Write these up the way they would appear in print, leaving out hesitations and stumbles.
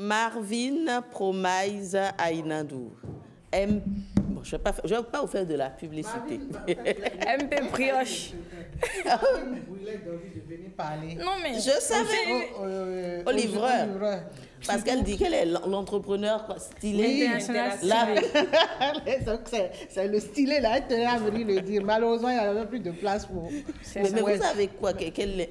Marvin Promise Ainadou. Bon, je ne vais pas vous faire de la publicité. MP Brioche. Non, mais... Je savais. Au livreur. Parce qu'elle dit qu'elle est l'entrepreneur stylé. Oui, international stylé. C'est le stylé là, elle tenait à venir le dire. Malheureusement, il n'y avait plus de place pour... Mais vous avez quoi? Quelle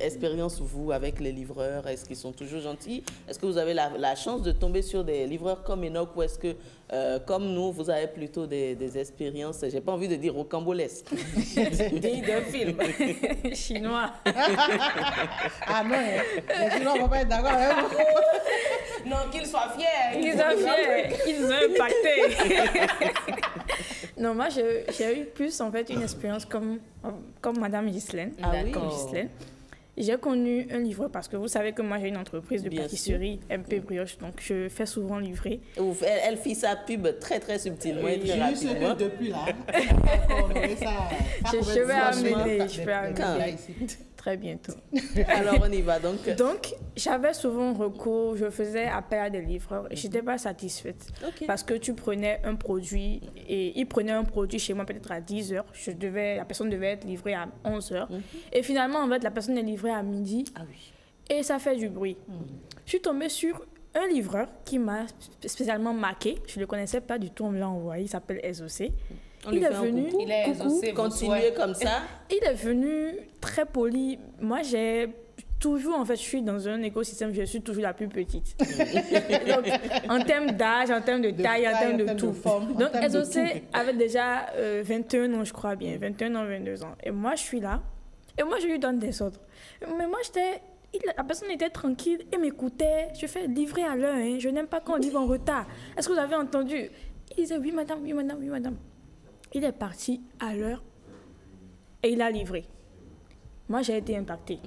expérience vous avec les livreurs? Est-ce qu'ils sont toujours gentils? Est-ce que vous avez la chance de tomber sur des livreurs comme Enoch ou est-ce que, comme nous, vous avez plutôt des expériences, j'ai pas envie de dire rocambolesques? de film chinois. Ah non, les Chinois ne vont pas être d'accord avec vous. Non, qu'ils soient fiers. Qu'ils soient fiers. Ils ont impacté. Non, moi, j'ai eu plus, en fait, une expérience comme Madame Ghislaine. Ah oui. Comme Ghislaine. J'ai connu un livreur parce que vous savez que moi, j'ai une entreprise de pâtisserie, MP Brioche, donc je fais souvent livrer. Elle fit sa pub très, très subtilement et très rapidement. Juste que depuis là, je vais amener. Très bientôt. Alors, on y va donc. Donc, j'avais souvent recours, je faisais appel à des livreurs et je n'étais pas satisfaite. Parce que tu prenais un produit et ils prenaient un produit chez moi peut-être à 10 h. La personne devait être livrée à 11 h. Et finalement, en fait, la personne est livrée à midi. Ah oui. Et ça fait du bruit. Je suis tombée sur un livreur qui m'a spécialement marqué. Je ne le connaissais pas du tout, on me l'a envoyé. Il s'appelle SOC. Il est venu, continuez comme ça. Il est venu très poli. Moi, j'ai toujours, en fait, je suis dans un écosystème, je suis toujours la plus petite. Donc, en termes d'âge, en termes de taille, en termes de tout. Donc, SOC avait déjà 21 ans, je crois bien, 21 ans, 22 ans. Et moi, je suis là. Et moi, je lui donne des ordres. Mais moi, la personne était tranquille et m'écoutait. Je fais livrer à l'heure. Hein. Je n'aime pas quand on livre en retard. Est-ce que vous avez entendu? Il disait oui, madame, oui, madame, oui, madame. Il est parti à l'heure et il a livré. Moi, j'ai été impactée.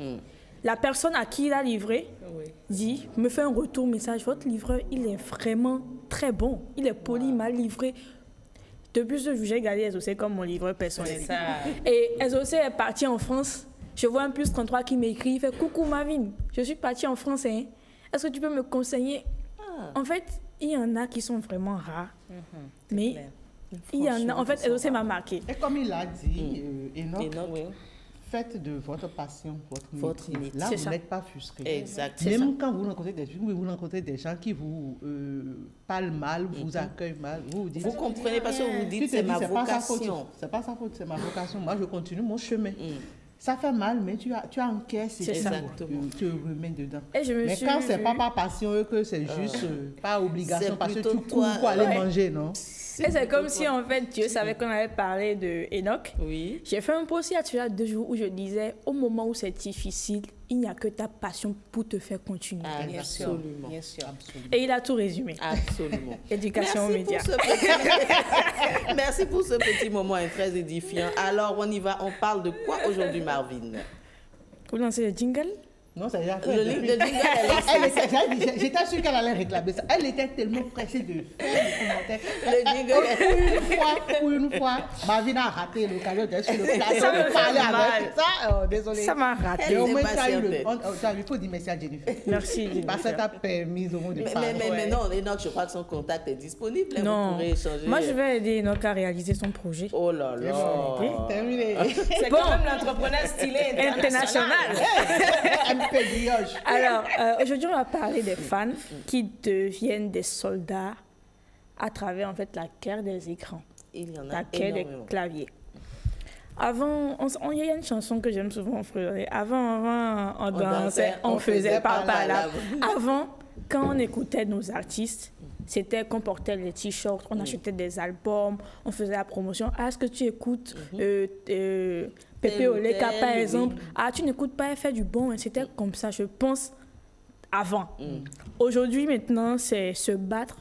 La personne à qui il a livré me fait un retour message. Votre livreur, il est vraiment très bon. Il est poli, il m'a livré. Depuis ce jour, j'ai gardé SOC comme mon livreur personnel. Et SOC est parti en France. Je vois un plus 33 qui m'écrit. Il fait « Coucou Marvin, je suis parti en France. Hein. Est-ce que tu peux me conseiller ?» En fait, il y en a qui sont vraiment rares. Mais... il y en a, en fait, SOC m'a marqué. Et comme il l'a dit, Enoch, faites de votre passion votre métier. Là, vous n'êtes pas frustré. Exact. Même quand vous rencontrez des gens qui vous parlent mal, vous accueillent mal, vous dites... Vous comprenez parce que vous dites c'est ma vocation. C'est pas sa faute, c'est ma vocation. Moi, je continue mon chemin. Ça fait mal, mais tu encaisses et tu remets dedans. Mais quand c'est pas par passion, que c'est juste pas obligation, parce que tu cours pour aller manger, non? Et c'est comme si, en fait, Dieu savait qu'on avait parlé de Enoch. Oui. J'ai fait un post il y a 2 jours où je disais, au moment où c'est difficile, il n'y a que ta passion pour te faire continuer. Ah, bien sûr. Bien sûr, absolument. Et il a tout résumé. Absolument. Éducation aux médias. Merci pour ce petit moment très édifiant. Alors, on y va. On parle de quoi aujourd'hui, Marvin? Vous lancez le jingle? Non, ça y est. Le jingle est lancé. J'étais sûre qu'elle allait réclamer ça. Elle était tellement pressée de faire le commentaire. Le jingle Pour une fois, Marvin a raté l'occasion d'être sur le plateau de parler avec ça. Désolé. Ça m'a raté. Elle au moins, s'est il faut dire merci à Jennifer. Merci. Parce que t'as permis au moins de parler. Mais non, Enoch, je crois que son contact est disponible. Non. Vous pourrez échanger. Moi, je vais aider Enoch à réaliser son projet. Oh là là. Terminé. C'est quand même l'entrepreneur stylé international. Alors, aujourd'hui, on va parler des fans qui deviennent des soldats à travers, en fait, la guerre des écrans. Il y en a la guerre des claviers. Avant, il y a une chanson que j'aime souvent frère. Avant, on dansait, on faisait par là. Avant, quand on écoutait nos artistes, c'était qu'on portait les t-shirts, on achetait des albums, on faisait la promotion. Ah, est-ce que tu écoutes Pépé Oleka, par exemple? Ah, tu n'écoutes pas, elle fait du bon. C'était comme ça, je pense, avant. Aujourd'hui, maintenant, c'est se battre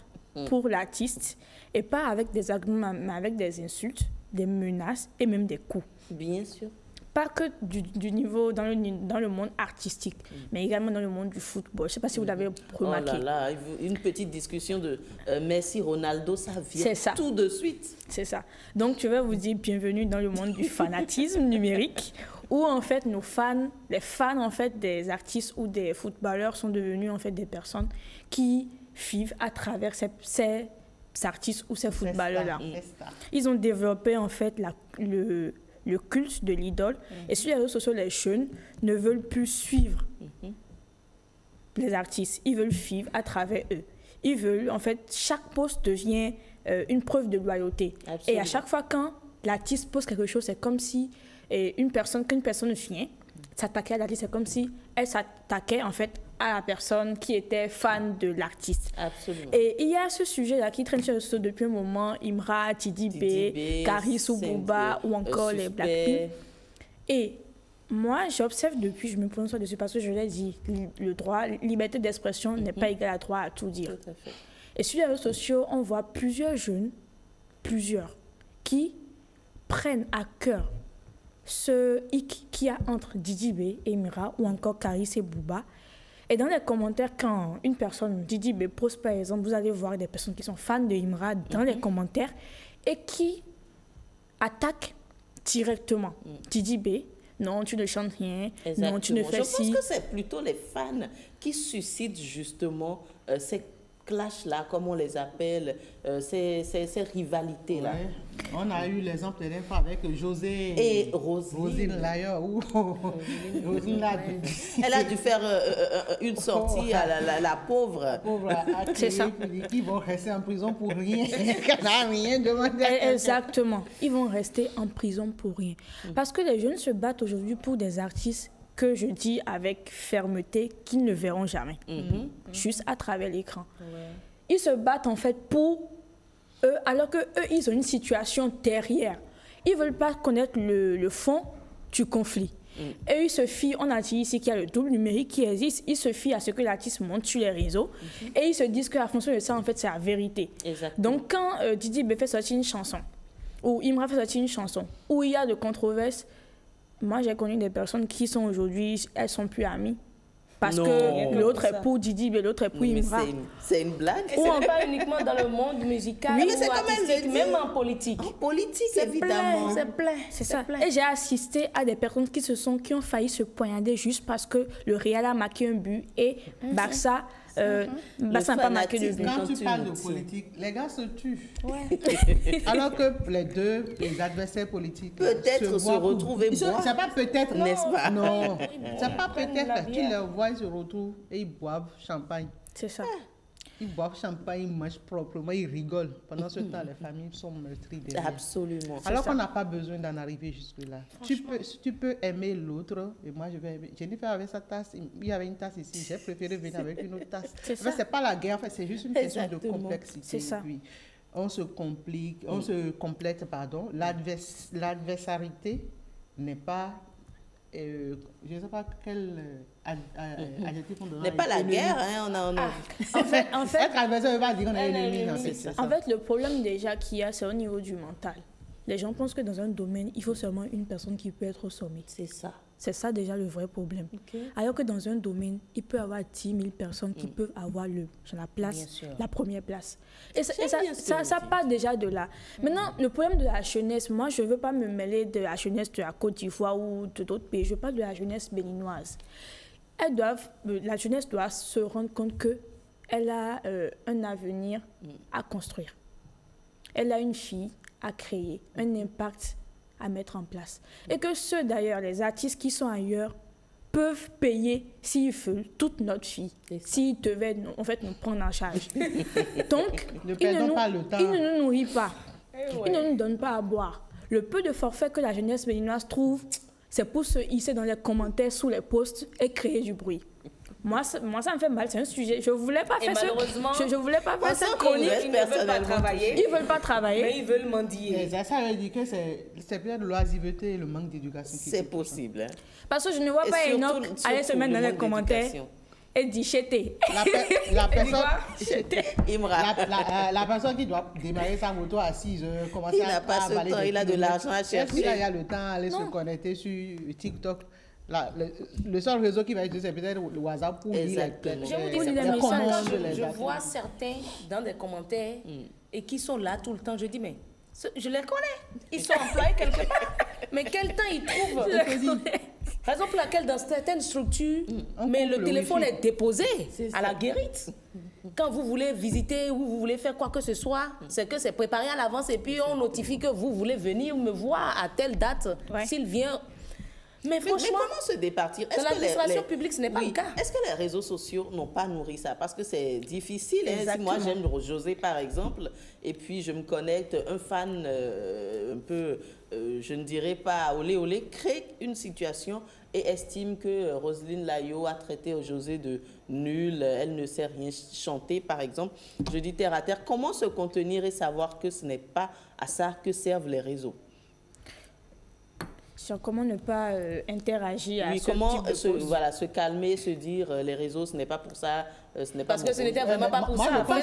pour l'artiste et pas avec des arguments, mais avec des insultes, des menaces et même des coups. Bien sûr. Pas que du niveau dans le monde artistique, mais également dans le monde du football. Je ne sais pas si vous l'avez remarqué. Oh là là, une petite discussion de Messi, Ronaldo, ça vient tout de suite. C'est ça. Donc, je vais vous dire bienvenue dans le monde du fanatisme numérique, où en fait nos fans, les fans en fait des artistes ou des footballeurs sont devenus en fait des personnes qui vivent à travers ces artistes ou ces footballeurs-là. Ils ont développé en fait le culte de l'idole. Et sur les réseaux sociaux, les jeunes ne veulent plus suivre les artistes. Ils veulent vivre à travers eux. Ils veulent, en fait, chaque post devient une preuve de loyauté. Absolument. Et à chaque fois quand l'artiste poste quelque chose, c'est comme si quand une personne vient s'attaquer à l'artiste, c'est comme si elle s'attaquait en fait à la personne qui était fan de l'artiste. Absolument. Et il y a ce sujet-là qui traîne sur le réseau depuis un moment, Imra, Tidibé, Caris ou Bouba ou encore les Blackpink. Et moi, j'observe depuis, je me prononce dessus parce que je l'ai dit, le droit, liberté d'expression n'est pas égal à droit à tout dire. Tout à fait. Et sur les réseaux sociaux, on voit plusieurs jeunes, qui prennent à cœur ce hic qu'il y a entre Didi B et Imra ou encore Caris et Bouba. Et dans les commentaires, quand une personne, Didi B, poste par exemple, vous allez voir des personnes qui sont fans de Imra dans les commentaires et qui attaquent directement Didi B. Non, tu ne chantes rien. Exactement. Non, tu ne fais ci. Je pense que c'est plutôt les fans qui suscitent justement ces clashs-là, comme on les appelle, ces rivalités-là. Ouais. On a eu l'exemple de fois avec José et Roselyne. Roselyne elle a dû faire une sortie à la pauvre. C'est ça. Ils vont rester en prison pour rien. Rien demandé. Exactement. Ils vont rester en prison pour rien. Parce que les jeunes se battent aujourd'hui pour des artistes que je dis avec fermeté qu'ils ne verront jamais. Juste à travers l'écran. Ouais. Ils se battent en fait pour eux, alors que eux, ils ont une situation derrière. Ils ne veulent pas connaître le fond du conflit. Et ils se fient, on a dit ici qu'il y a le double numérique qui existe, ils se fient à ce que l'artiste monte sur les réseaux et ils se disent que la fonction de ça, en fait, c'est la vérité. Exactement. Donc quand Didi B fait sortir une chanson, ou Imra fait sortir une chanson, où il y a de controverses, moi, j'ai connu des personnes qui sont aujourd'hui, elles ne sont plus amies. Parce que l'autre est pour Didi, mais l'autre est pour Imra. C'est une blague. Ou pas uniquement dans le monde musical ou artistique, même en politique. En politique, évidemment. C'est plein. C'est ça. Et j'ai assisté à des personnes qui ont failli se poignarder juste parce que le Real a marqué un but et Barça n'a pas marqué de but. Quand tu parles de politique, les gars se tuent. Ouais. Alors que les adversaires politiques peut-être se retrouver boire. C'est pas peut-être, n'est-ce pas? Non, c'est pas peut-être. Tu les vois, ils se retrouvent et ils boivent champagne. C'est ça. Ils boivent champagne, ils mangent proprement, ils rigolent. Pendant ce temps, les familles sont meurtries derrière. Absolument. Alors qu'on n'a pas besoin d'en arriver jusque-là. Tu peux aimer l'autre, et moi je vais aimer. Jennifer avait sa tasse, il y avait une tasse ici, j'ai préféré venir avec une autre tasse. C'est pas la guerre, en fait, c'est juste une question de complexité. C'est ça. Oui. On se complique, on se complète, pardon. L'adversité n'est pas... je ne sais pas quel adjectif on donne. N'est pas la guerre, hein, En fait, être adversaire ne veut pas dire qu'on est ennemi. En fait, le problème déjà qu'il y a, c'est au niveau du mental. Les gens pensent que dans un domaine, il faut seulement une personne qui peut être au sommet. C'est ça. C'est ça déjà le vrai problème. Alors que dans un domaine, il peut y avoir 10 000 personnes qui peuvent avoir la première place. Et ça part déjà de là. Maintenant, le problème de la jeunesse, moi, je ne veux pas me mêler de la jeunesse de la Côte d'Ivoire ou de d'autres pays. Je parle de la jeunesse béninoise. La jeunesse doit se rendre compte qu'elle a un avenir à construire. Elle a une fille à créer, un impact à mettre en place. Et que ceux, d'ailleurs, les artistes qui sont ailleurs, peuvent payer, s'ils veulent, toute notre vie, s'ils devaient, en fait, nous prendre en charge. Donc, ils ne nous nourrissent pas. Ils ne nous donnent pas à boire. Le peu de forfait que la jeunesse béninoise trouve, c'est pour se hisser dans les commentaires, sous les posts et créer du bruit. Moi, ça me fait mal, c'est un sujet. Je ne voulais pas faire je voulais pas faire cette chronique. Ils ne veulent pas travailler. Ils ne veulent pas travailler. Mais ils veulent mendier. Ça veut dire que c'est peut-être l'oisiveté et le manque d'éducation. C'est possible. Hein. Parce que je ne vois pas Enoch aller se mettre dans les commentaires et dire chété. La personne, Imra. la personne qui doit démarrer sa moto à 6 heures, commencer à pas ce temps, il a de l'argent à chercher. Il a le temps d'aller se connecter sur TikTok. Le seul réseau qui va utiliser, c'est peut-être le WhatsApp pour lire je vois certains dans des commentaires et qui sont là tout le temps. Je dis, mais je les connais. Ils sont employés quelque part. Mais quel temps ils trouvent? Raison pour laquelle dans certaines structures, mais le téléphone est déposé à la guérite. Quand vous voulez visiter ou vous voulez faire quoi que ce soit, c'est que c'est préparé à l'avance et puis on notifie que vous voulez venir me voir à telle date. S'il vient... Mais franchement, mais comment se départir? Dans l'administration publique, ce n'est pas le cas. Est-ce que les réseaux sociaux n'ont pas nourri ça? Parce que c'est difficile. Si moi, j'aime José, par exemple, et puis je me connecte, un fan un peu, je ne dirais pas olé olé, crée une situation et estime que Roselyne Layo a traité José de nul, elle ne sait rien chanter, par exemple. Je dis terre à terre. Comment se contenir et savoir que ce n'est pas à ça que servent les réseaux? Sur comment ne pas interagir à ce comment type de se calmer, se dire les réseaux, ce n'est pas pour ça, ce n'est pas parce que ce n'était vraiment pas pour ça. Moi, je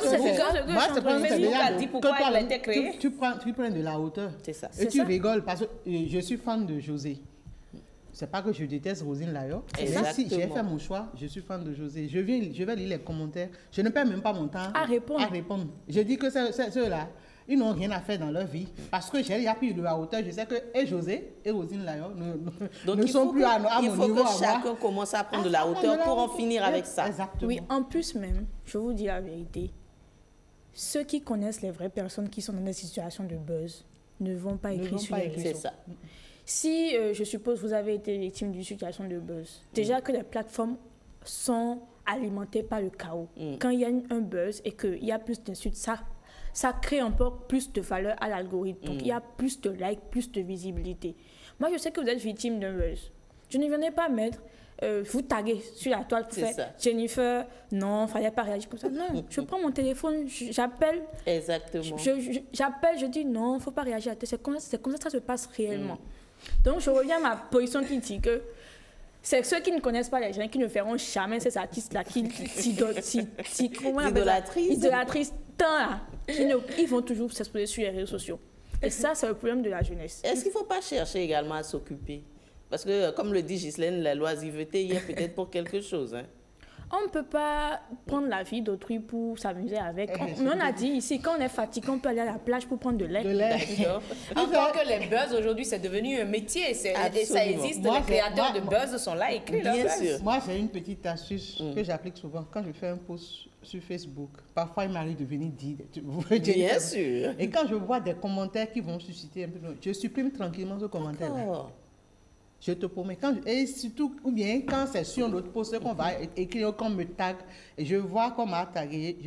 pense que dit pourquoi il a été créé. Tu prends de la hauteur. C'est ça. Et tu rigoles parce que je suis fan de José. C'est pas que je déteste Roselyne Layo. Si j'ai fait mon choix, je suis fan de José. Je vais lire les commentaires. Je ne perds même pas mon temps à répondre. Je dis que ceux-là, ils n'ont rien à faire dans leur vie. Parce que j'ai appris de la hauteur. Je sais que et José et Roselyne Layo ne sont plus à mon niveau. Il faut que chacun commence à prendre de la hauteur pour en finir avec ça. Exactement. Oui, en plus même, je vous dis la vérité, ceux qui connaissent les vraies personnes qui sont dans des situations de buzz ne vont pas écrire sur les réseaux. C'est ça. Si, je suppose, vous avez été victime d'une situation de buzz, déjà que les plateformes sont alimentées par le chaos. Quand il y a un buzz et qu'il y a plus d'insultes, ça crée encore plus de valeur à l'algorithme. Donc, il y a plus de likes, plus de visibilité. Moi, je sais que vous êtes victime d'un buzz. Je ne venais pas mettre, vous taguer sur la toile pour faire Jennifer, non, il ne fallait pas réagir comme ça. Non, je prends mon téléphone, j'appelle. Exactement. J'appelle, je dis non, il ne faut pas réagir. C'est comme ça que ça se passe réellement. Donc, je reviens à ma position qui dit que c'est ceux qui ne connaissent pas les gens qui ne feront jamais ces artistes-là, qui idolâtrisent tant là, ils vont toujours s'exposer sur les réseaux sociaux. Et ça, c'est le problème de la jeunesse. Est-ce qu'il ne faut pas chercher également à s'occuper? Parce que, comme le dit Ghislaine, la loisiveté y est peut-être pour quelque chose. Hein. On ne peut pas prendre la vie d'autrui pour s'amuser avec. On a dit ici, quand on est fatigué, on peut aller à la plage pour prendre de l'air. Encore que les buzz, aujourd'hui, c'est devenu un métier. Et ça existe, les créateurs de buzz sont là, écrits bien sûr. Moi, j'ai une petite astuce que j'applique souvent. Quand je fais un post sur Facebook, parfois, il m'arrive de venir dire... Bien sûr. Et quand je vois des commentaires qui vont susciter un peu... Je supprime tranquillement ce commentaire-là. Je te promets. Et surtout, ou bien quand c'est sur notre post qu'on va écrire, qu'on me tag, et je vois qu'on m'a tagué,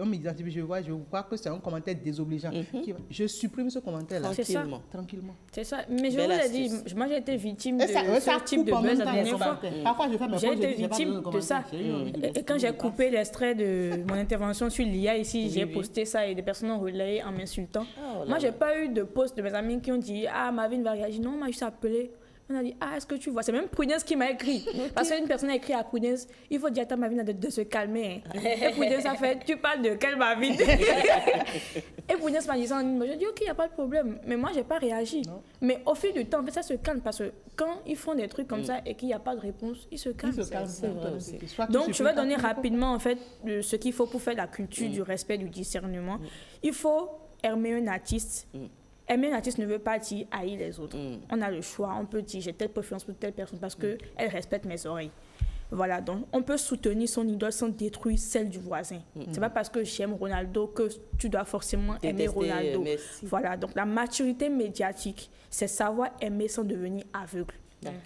on m'identifie, je vois que c'est un commentaire désobligeant. Je supprime ce commentaire-là. Tranquillement. C'est ça. Mais je vous l'ai dit, moi j'ai été victime de ce type de buzz la dernière fois. Parfois, je fais mes j'ai été victime de ça. Et quand j'ai coupé l'extrait de mon intervention sur l'IA ici, j'ai posté ça et des personnes ont relayé en m'insultant. Moi, j'ai pas eu de post de mes amis qui ont dit « Ah, Marvin va réagir. » Non, on m'a juste appelé. On a dit, ah, est-ce que tu vois? C'est même Prudence qui m'a écrit. Parce qu'une personne a écrit à Prudence, il faut dire à Marvin de se calmer. Hein. Et Prudence a fait, tu parles de quel Marvin? Et Prudence m'a dit ça en ligne. J'ai dit, ok, il n'y a pas de problème. Mais moi, je n'ai pas réagi. Non. Mais au fil du temps, en fait, ça se calme. Parce que quand ils font des trucs comme ça et qu'il n'y a pas de réponse, ils se calment. C'est vrai aussi. Donc, je vais donner rapidement, en fait, ce qu'il faut pour faire la culture du respect, du discernement. Il faut aimer un artiste. Aimer un artiste ne veut pas dire haïr les autres. On a le choix, on peut dire j'ai telle préférence pour telle personne parce qu'elle respecte mes oreilles. Voilà, donc on peut soutenir son idole sans détruire celle du voisin. C'est pas parce que j'aime Ronaldo que tu dois forcément aimer Ronaldo. Voilà, donc la maturité médiatique, c'est savoir aimer sans devenir aveugle.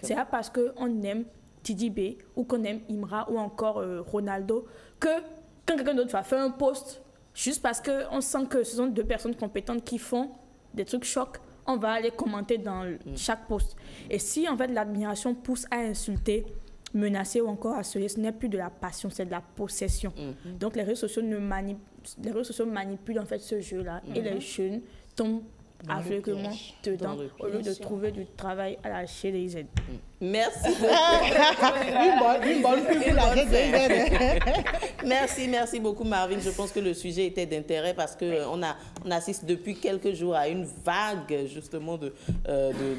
C'est pas parce qu'on aime Tidibé ou qu'on aime Imra ou encore Ronaldo que quand quelqu'un d'autre va faire un post, juste parce qu'on sent que ce sont deux personnes compétentes qui font des trucs chocs, on va aller commenter dans chaque post. Et si en fait l'admiration pousse à insulter, menacer ou encore harceler, ce n'est plus de la passion, c'est de la possession. Donc les réseaux sociaux manipulent en fait ce jeu-là et les jeunes tombent aveuglément dedans au lieu de trouver du travail à la chez les aides. Merci. Une bonne pub pour la Merci beaucoup Marvin. Je pense que le sujet était d'intérêt parce qu'on assiste depuis quelques jours à une vague justement de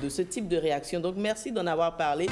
ce type de réaction. Donc merci d'en avoir parlé.